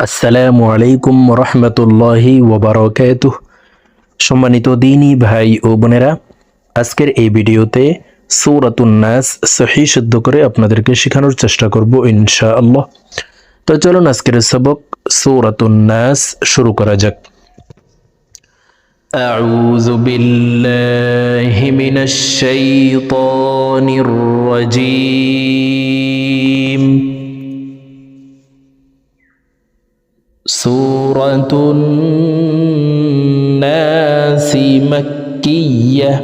আসসালামু আলাইকুম রহমতুল্লাহি ওয়াবারাকাতুহ। সম্মানিত দ্বীনী ভাই ও বোনেরা, আজকের এই ভিডিওতে সূরাতুন নাস সহিহ শুদ্ধ করে আপনাদেরকে শেখানোর চেষ্টা করব ইনশাআল্লাহ। তো চলুন আজকের সবক সূরাতুন নাস শুরু করা যাক। আউযু বিল্লাহি মিনাশ শাইতানির রাজীম। সূরাতুন নাস মাক্কিয়্যাহ,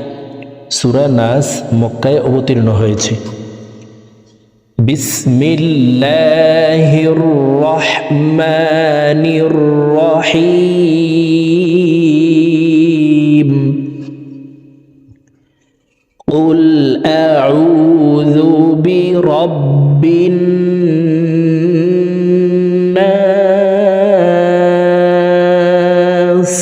সূরা নাস মক্কায় অবতীর্ণ হয়েছে। বিসমিল্লাহির রহমানির রহিম। কুল আউযু বিরাব্বিন নাস।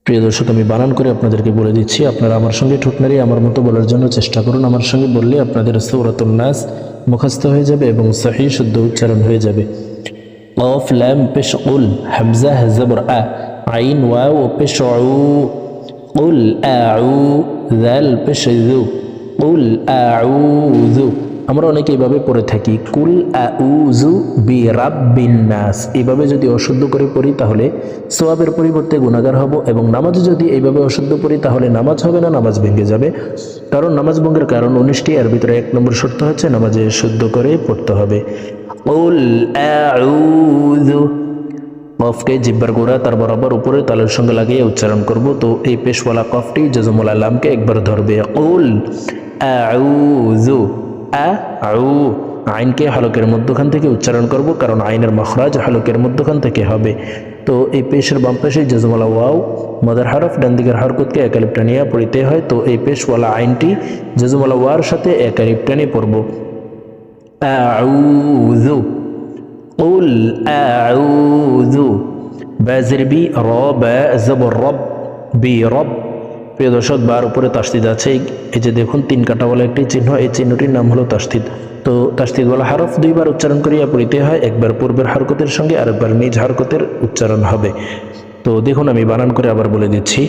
প্রিয় দর্শক, আমি বানান করে আপনাদেরকে বলে দিচ্ছি, আপনারা আমার সঙ্গে ঠোঁট নাড়িয়ে আমার মতো বলার জন্য চেষ্টা করুন। আমার সঙ্গে বললে আপনাদের সূরাতুন নাস মুখস্থ হয়ে যাবে এবং সহিহ শুদ্ধ উচ্চারণ হয়ে যাবে। কফ লাম পেশ উল, হামজা জবর আ, আইন ওয়াও পেশ উ, কুল আউ, যাল পেশ যু, কুল আউযু। আমরা অনেকে এইভাবে পড়ে থাকি, কুল আউযু বিরাব্বিন নাস। এইভাবে যদি অশুদ্ধ করে পড়ি তাহলে সওয়াবের পরিবর্তে গুনাহগার হব, এবং নামাজ যদি এইভাবে অশুদ্ধ পড়ি তাহলে নামাজ হবে না, নামাজ ভেঙে যাবে। কারণ নামাজ ভঙ্গের কারণ 19টি, এর ভিতরে 1 নম্বর শর্ত হচ্ছে নামাজে শুদ্ধ করে পড়তে হবে। কুল আউযু, কফকে জিহ্বার গোড়া তার বরাবর উপরে তালের সঙ্গে লাগিয়ে উচ্চারণ করব। তো এই পেশওয়ালা কফটি জজমওয়ালা লামকে একবার ধরবে। কুল আউযু, আউ, আইনকে হলকের মধ্যখান থেকে উচ্চারণ করব, কারণ আইনের মখরাজ হলকের মধ্যখান থেকে হবে। তো এই পেশের বাম পাশে জজমওয়ালা ওয়াও মদার হরফ, ডান দিকের হরকতকে এক আলিফ টানিয়ে পড়িতে হয়। তো এই পেশওয়ালা আইনটি জজমওয়ালা ওয়ার সাথে এক আলিফ টানিয়ে পড়ব। আউযু, কুল আউযু, বাজের বি, র বা জবর রব, বি রব। প্রিয় দর্শক, বার উপরে তাসদিদ আছে, এই যে দেখুন 3 কাটাওয়ালা একটি চিহ্ন, এই চিহ্নটির নাম হলো তাসদিদ। তো তাসদিদওয়ালা হরফ 2 বার উচ্চারণ করিয়া পড়িতে হয়, একবার পূর্বের হরকতের সঙ্গে আর একবার নিজ হরকতের উচ্চারণ হবে। তো দেখুন আমি বানান করে আবার বলে দিচ্ছি।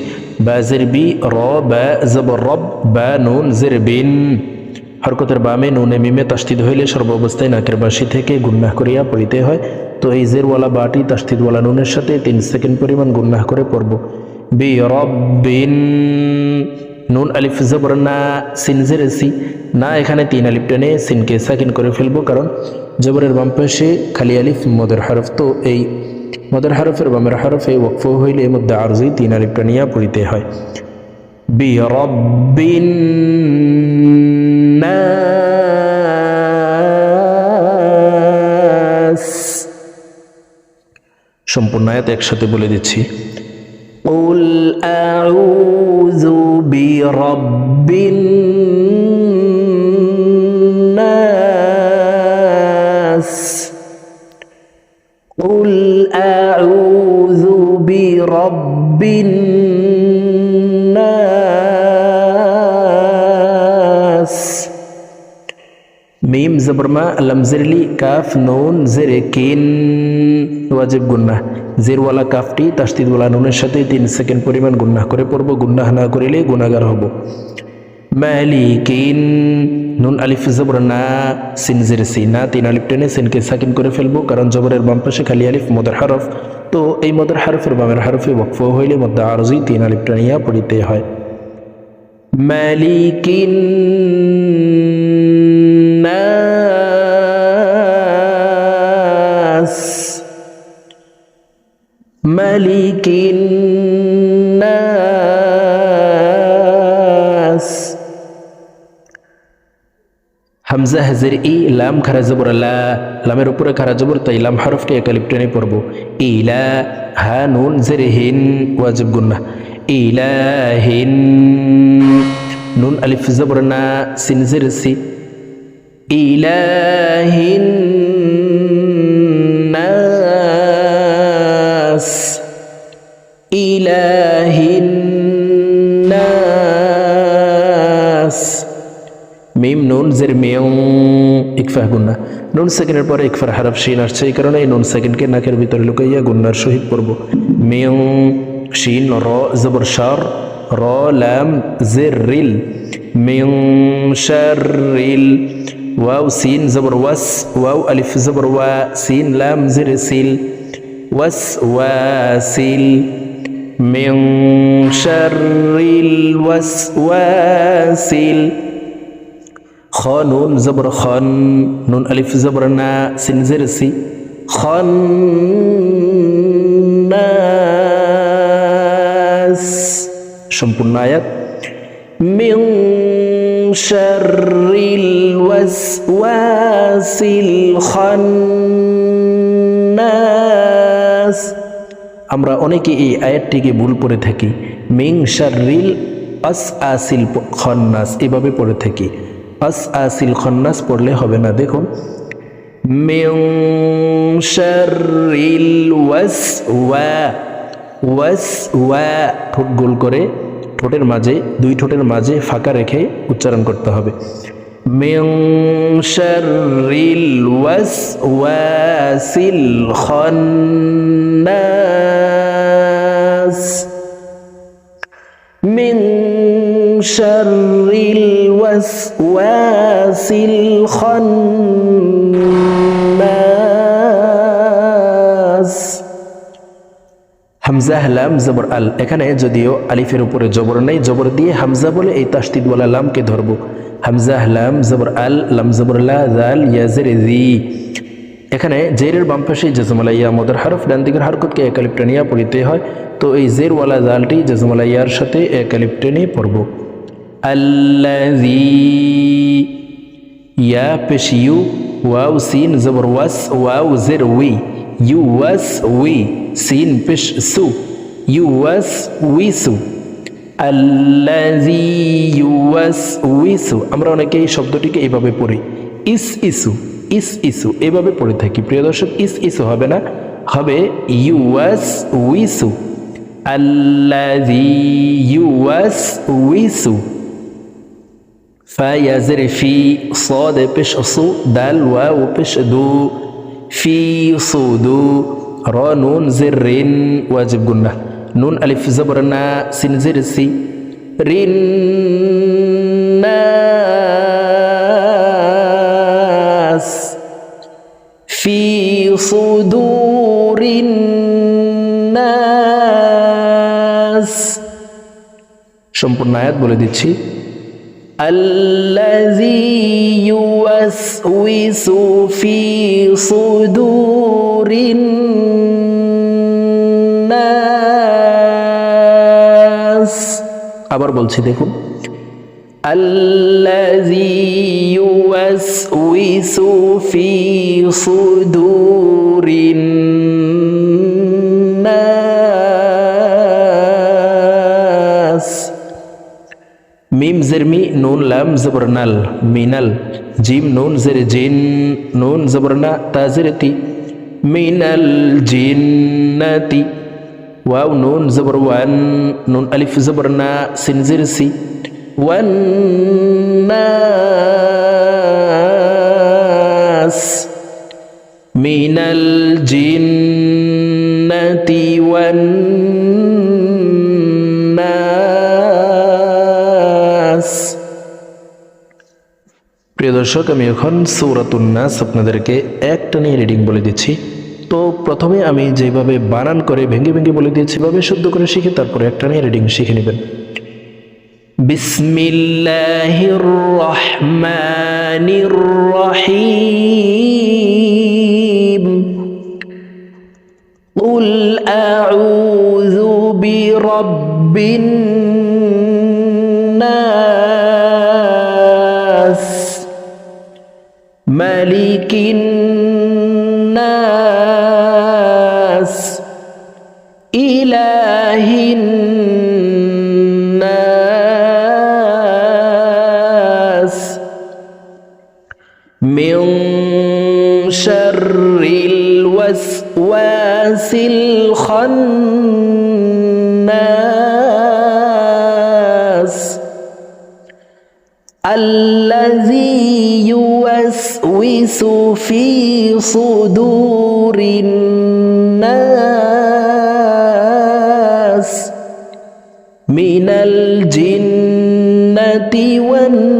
বাজের বি, র বা জবর রব, বা নুন জের বিন। হরকতের বামে নুনে মিমে তাসদিদ হইলে সর্বাবস্থায় নাকের বাসি থেকে গুন্নাহ করিয়া পড়িতে হয়। তো এই জেরওয়ালা বাটি তাসদিদওয়ালা নুনের সাথে 3 সেকেন্ড পরিমাণ গুন্নাহ করে পড়ব। বি রব্বিন, নুন আলিফ জবর না, সিন জের সি, না এখানে 3 আলিফ টেনে সিনকে সাকিন করে ফেলবো, কারণ জবরের বাম পাশে খালি আলিফ মদের হরফ। তো এই মদের হরফের বামের হরফে ওয়াকফ হইলে মধ্যে আরজি 3 আলিফ টানিয়া পড়িতে হয়। বি রব্বিন নাস। সম্পূর্ণ আয়াত একসাথে বলে দিচ্ছি। কুল আউযু বিরাব্বিন নাস। কুল আউযু বিরাব্বিন নাস। মিম জবর মা, লাম জেরলি, কাফ নুন জেরে কিন, ওয়াজিব গুন্নাহ। জেরওয়ালা কাফটি তাসদিদওয়ালা নুনের সাথে 3 সেকেন্ড পরিমাণ গুন্নাহ করে পড়ব, গুন্নাহ না করিলে গুনাহগার হব। মালিকিন, নুন আলিফ জবর না, সিন জের সি, না 3 আলিফ টেনে সিনকে সাকিন করে ফেলবো, কারণ জবরের বাম পাশে খালি আলিফ মদের হরফ। তো এই মদের হরফের বামের হরফে ওয়াকফ হইলে মধ্যে আরজি 3 আলিফ টানিয়া পড়িতে হয়। মালিকিন নাস, মালিকিন নাস। হামজা হাজের ই, লাম খারা জবর লা, লামের উপরে খারা জবর, তাই লাম হরফকে এক আলিফ টেনে পড়ব। ইলা, হা নুন জের হিন, ওয়াজিব গুন্নাহ। ইলাহিন, নুন আলিফ জবর না, সিন জের সি, ইলাহিন নাস, ইলাহিন নাস। মিম নুন জের মেউ, ইকফা গুন্না। নুন সেকেন্ডের পরে ইকফার হারফ শিন আসছে, এই কারণে এই নুন সেকেন্ডকে নাকের ভিতরে লুকাইয়া গুন্নার সহিত পড়ব। মিং শিন র জবর শার, র লাম জের রিল, মিং শাররিল। ওয়াও সিন জবর ওয়াস, ওয়াও আলিফ জবর ওয়া, সিন লাম জের সিল, ওয়াস ওয়াসিল। মিং শাররিল ওয়াসওয়াসিল। খ নুন জবর খন, নুন আলিফ জবর না, সিন জের সি, খন্নাস। সম্পূর্ণ আয়াত। মিন শাররিল ওয়াসওয়াসিল খন্নাস। আমরা অনেকে এই আয়াতটিকে ভুল পড়ে থাকি, মিন শাররিল ওয়াসওয়াসিল খন্নাস এভাবে পড়ে থাকি। ওয়াসওয়াসিল খন্নাস পড়লে হবে না। দেখুন, মিন শাররিল ওয়াসওয়া, ঠোঁট গোল করে ঠোঁটের মাঝে, দুই ঠোঁটের মাঝে ফাঁকা রেখে উচ্চারণ করতে হবে। মিন শাররিল ওয়াসওয়াসিল খন্নাস, মিন শাররিল ওয়াসওয়াসিল খন্নাস। হামজা লাম জবর আল, এখানে যদিও আলিফের উপরে জবর নেই, জবর দিয়ে হামজা বলে এই তাসদিদওয়ালা লামকে ধরব। হামজা লাম জবর আল, লাম জবর লা, জাল ইয়া জের জি। এখানে জেরের বাম পাশে জজমালা ইয়া মদের হরফ, ডান দিকের হরকতকে এক আলিফ টানিয়া পড়িতে হয়, তো এই জেরওয়ালা জালটি জজমালা ইয়ার সাথে এক আলিফ টেনে পড়ব। আল্লাযী, ইয়া পেশ ইউ, ওয়াও সিন জবর ওয়াস, ওয়াও জের উই, ইউ ওয়াস উই, সিন পেশ সু, ইউ ওয়াস উইসু। আল্লাযী ইউওয়াসউইসু। আমরা অনেকে এই শব্দটিকে এইভাবে পড়ি, ইস ইসু, ইস ইসু এভাবে পড়ে থাকি। প্রিয় দর্শক, ইস ইসু হবে না, হবে ইউওয়াসউইসু। আল্লাযী ইউওয়াসউইসু। ফা ইয়া জের ফি, সাদ পেশ সু, দাল ওয়াও পেশ দু, ফি সুদু। র নুন জের রিন, ওয়াজিব গুন্না, নুন আলিফ জবর না, সিন জের সি, রিন নাস, ফি সুদুরিন নাস। সম্পূর্ণ আয়াত বলে দিচ্ছি। আল্লাযী ইউওয়াসউইসু ফি সুদুরিন নাস। আবার বলছি, দেখুন, আল্লাযী ইউওয়াসউইসু ফি সুদুরিন নাস। মিম জের মি, নুন লাম জবর নাল, মিনাল। জিম নুন জের জিন, নুন জবর না, তা জের তি, মিনাল জিন্নাতি। ওয়াও নুন জবর ওয়ান, নুন আলিফ জবর না, সিন জের সি, ওয়ান নাস, মিনাল জিন্নাতি ওয়ান নাস। প্রিয় দর্শক, আমি এখন সূরাতুন নাস আপনাদেরকে একটা নিয়ে রিডিং বলে দিচ্ছি। তো প্রথমে আমি যেভাবে বানান করে ভেঙে ভেঙে বলে দিয়েছি, এভাবে শুদ্ধ করে শিখে তারপরে একটা নিয়ে রিডিং শিখে নেবেন। বিসমিল্লাহির রহমানির রহিম। কুল আউযু বিরাব্বিন নাস, মালিকিন নাস, ইলাহিন নাস, মিন শাররিল ওয়াসওয়াসিল খান্নাস, আল্লাযী ইউওয়াসউইসু يغرس في صدور الناس من الجنة والناس